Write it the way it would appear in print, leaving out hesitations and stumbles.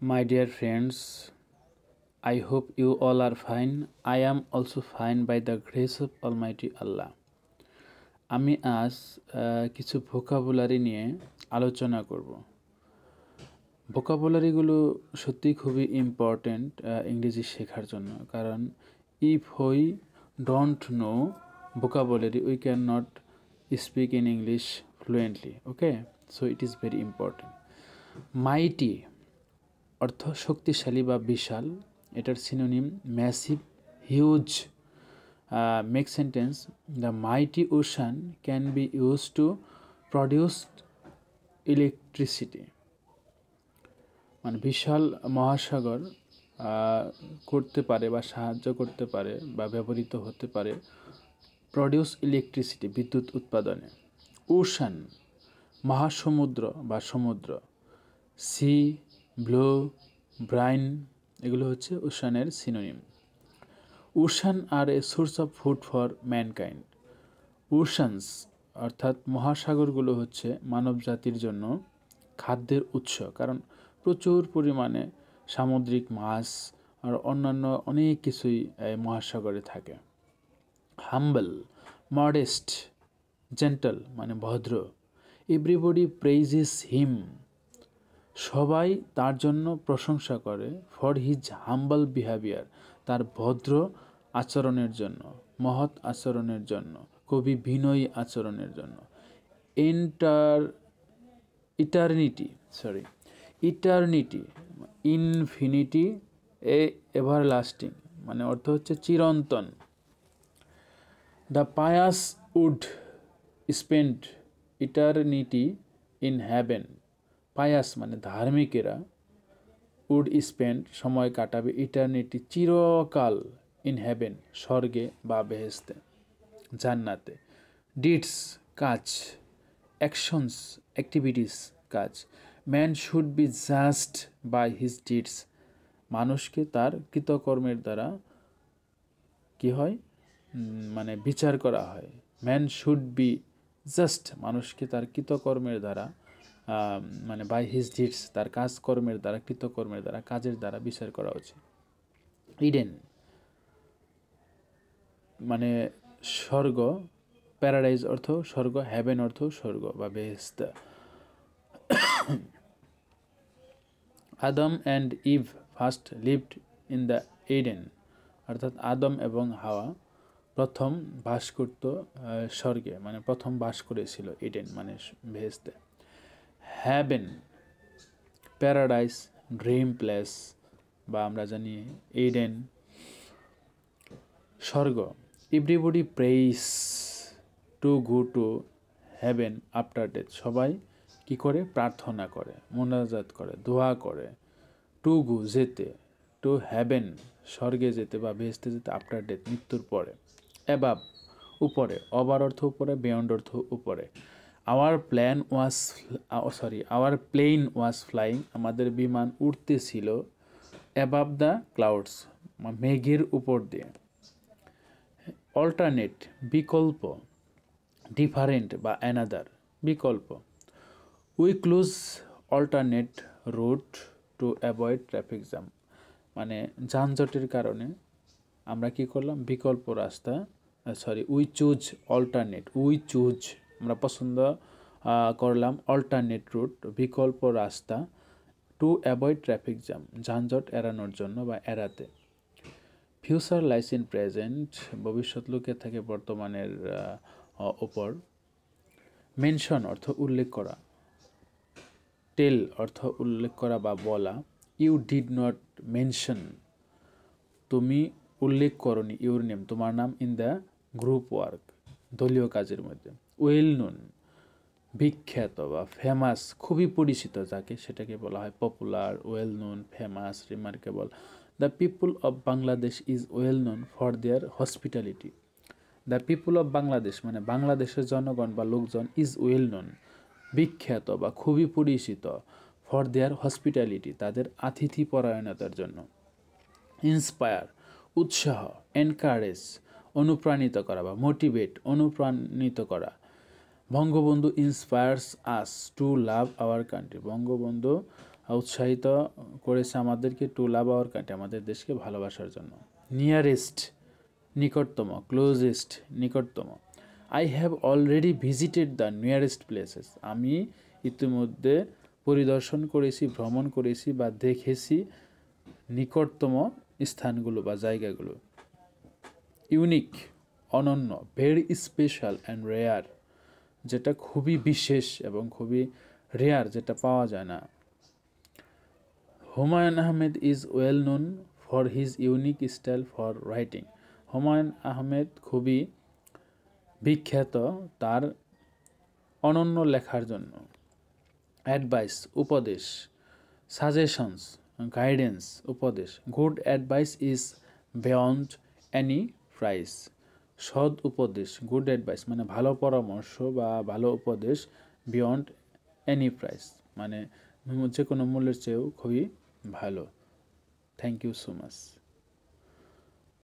My dear friends, I hope you all are fine. I am also fine by the grace of Almighty Allah. আমি আজ কিছু vocabulary নিয়ে আলোচনা করব। ভোকাবুলারিগুলো সত্যি খুবই ইম্পর্ট্যান্ট ইংরেজি শেখার জন্য, কারণ if we don't know vocabulary we cannot speak in English fluently. Okay, so it is very important. Mighty অর্থ শক্তিশালী বা বিশাল, এটার synonym massive, huge. Make sentence, the mighty ocean can be use to produce electricity. মানে বিশাল মহাসাগর করতে পারে বা সাহায্য করতে পারে বা ব্যবহৃত হতে পারে প্রডিউস ইলেকট্রিসিটি, বিদ্যুৎ উৎপাদনে। ওশান মহাসমুদ্র বা সমুদ্র। সি, ব্লু, ব্রাইন, এগুলো হচ্ছে ওশানের synonym. Ocean are a source of food for mankind. Oceans অর্থাৎ মহাসাগরগুলো হচ্ছে মানব জাতির জন্য খাদ্যের উৎস, কারণ প্রচুর পরিমাণে সামুদ্রিক মাছ আর অন্যান্য অনেক কিছুই মহাসাগরে থাকে। হাম্বল, মডেস্ট, জেন্টল মানে ভদ্র। এভরিবডি প্রেইজেস হিম, সবাই তার জন্য প্রশংসা করে। ফর হিজ হাম্বল বিহেভিয়ার, তার ভদ্র আচরণের জন্য, মহৎ আচরণের জন্য, কবি বিনয়ী আচরণের জন্য। ইটারনিটি, ইনফিনিটি, এভারলাস্টিং মানে অর্থ হচ্ছে চিরন্তন। The pious would spend eternity in heaven, pious মানে ধার্মিকেরা, উড স্পেন্ড সময় কাটাবে, ইটারনিটি চিরকাল, ইন হ্যাভেন স্বর্গে বা বেহেস্তে, জান্নাতে। ডিডস কাজ, অ্যাকশনস অ্যাক্টিভিটিস কাজ। Man should be just by his deeds, মানুষকে তার কৃতকর্মের দ্বারা কি হয়, মানে বিচার করা হয়। ম্যান শুড বি জাস্ট, মানুষকে তার কৃতকর্মের দ্বারা মানে বাই হিজ ডিডস, তার কাজকর্মের দ্বারা, কৃতকর্মের দ্বারা, কাজের দ্বারা বিচার করা উচিত। ইডেন মানে স্বর্গ, প্যারাডাইজ অর্থ স্বর্গ, হ্যাভেন অর্থ স্বর্গ বা বেহেস্ত। Adam and Eve first lived in the Eden, অর্থাৎ আদম এবং হাওয়া প্রথম বাস করত স্বর্গে, মানে প্রথম বাস করেছিল ইডেন মানে বেহেস্তে। হ্যাভেন, প্যারাডাইস, ড্রিম প্লেস বা আমরা জানি ইডেন, স্বর্গ। Everybody praise to go to haven after death, সবাই কি করে, প্রার্থনা করে, মোনাজাত করে, দোয়া করে। টু গো যেতে, টু হ্যাভেন স্বর্গে যেতে বা বেহেস্তে যেতে, আফটার ডেথ মৃত্যুর পরে। অ্যাবাব উপরে, ওভার অর্থ উপরে, বিয়ন্ড অর্থ উপরে। আওয়ার প্লেন ওয়াজ ফ্লাইং, আমাদের বিমান উড়তেছিল। অ্যাবাব দ্য ক্লাউডস মেঘের উপর দিয়ে। অল্টারনেট বিকল্প, ডিফারেন্ট বা অ্যানাদার বিকল্প। We close alternate route to avoid traffic jam, মানে যানজটের কারণে আমরা কি করলাম, বিকল্প রাস্তা, উই চুজ অল্টারনেট, আমরা পছন্দ করলাম অল্টারনেট রুট বিকল্প রাস্তা, টু অ্যাভয়েড ট্রাফিক জ্যাম যানজট এড়ানোর জন্য বা এড়াতে। ফিউচার লাইস ইন প্রেজেন্ট, ভবিষ্যৎ লুকিয়ে থাকে বর্তমানের ওপর। মেনশন অর্থ উল্লেখ করা, টেল অর্থ উল্লেখ করা বা বলা। ইউ ডিড নট মেনশন, তুমি উল্লেখ করনি ইউর নেম, তোমার নাম, ইন দ্য গ্রুপ ওয়ার্ক দলীয় কাজের মধ্যে। ওয়েল নোন বিখ্যাত বা ফেমাস, খুবই পরিচিত যাকে, সেটাকে বলা হয় popular, well known, famous, remarkable. The people of Bangladesh is well known for their hospitality, the people of Bangladesh মানে বাংলাদেশের জনগণ বা লোকজন, ইজ ওয়েল নোন বিখ্যাত বা খুবই পরিচিত, ফর দেয়ার হসপিটালিটি তাদের আতিথি পরায়ণতার জন্য। ইন্সপায়ার উৎসাহ, এনকারেজ অনুপ্রাণিত করা বা মোটিভেট অনুপ্রাণিত করা। Bangabandhu inspires us to love our country, Bangabandhu উৎসাহিত করেছে আমাদেরকে টু লাভ আওয়ার কান্ট্রি, আমাদের দেশকে ভালোবাসার জন্য। নিয়ারেস্ট নিকটতম, ক্লোজেস্ট নিকটতম। I have already visited the nearest places, আমি ইতিমধ্যে পরিদর্শন করেছি, ভ্রমণ করেছি বা দেখেছি নিকটতম স্থানগুলো বা জায়গাগুলো। ইউনিক অনন্য, ভেরি স্পেশাল অ্যান্ড রেয়ার, যেটা খুবই বিশেষ এবং খুবই রেয়ার, যেটা পাওয়া যায় না। Humayun Ahmed is well known for his unique style for writing, Humayun Ahmed খুবই বিখ্যাত তার অনন্য লেখার জন্য। অ্যাডভাইস উপদেশ, সাজেশনস গাইডেন্স উপদেশ। Good advice is beyond any price, সৎ উপদেশ, গুড অ্যাডভাইস মানে ভালো পরামর্শ বা ভালো উপদেশ, বিয়ন্ড এনি প্রাইস মানে যে কোনো মূল্যের চেয়েও খুবই ভালো। Thank you so much.